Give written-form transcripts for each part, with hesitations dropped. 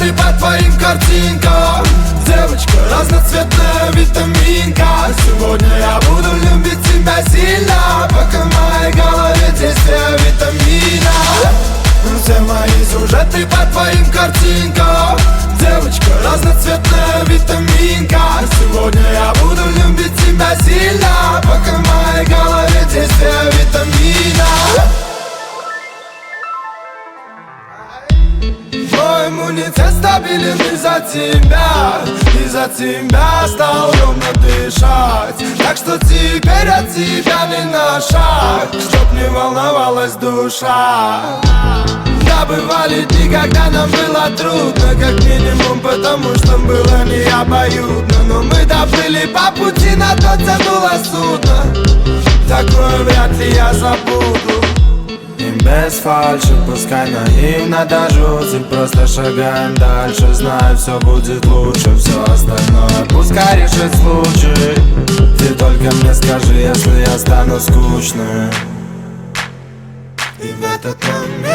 сюжеты по твоим картинкам. Девочка разноцветная витаминка. Сегодня я буду любить тебя сильно, пока в моей голове действие витамина. Все мои сюжеты по твоим картинкам. Девочка разноцветная витаминка. Сегодня я буду любить тебя сильно, пока в моей голове действие витамина. Мой иммунитет стабилен из-за тебя. Из-за тебя стал ровно дышать. Так что теперь от тебя не на шаг, чтоб не волновалась душа. Да, бывали дни, когда нам было трудно, как минимум потому, что было не обоюдно. Но мы доплыли по пути, на то тянуло судно. Такое вряд ли я забуду. И без фальши, пускай наивно до жути, просто шагаем дальше, знаю, все будет лучше. Все остальное пускай решит случай. Ты только мне скажи, если я стану скучным. И в этот момент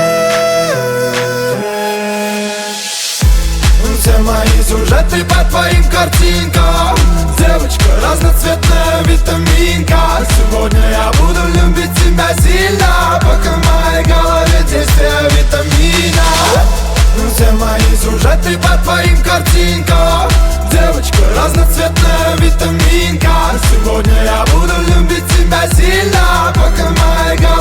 все мои сюжеты по твоим картинкам. Девочка разноцветная витаминка.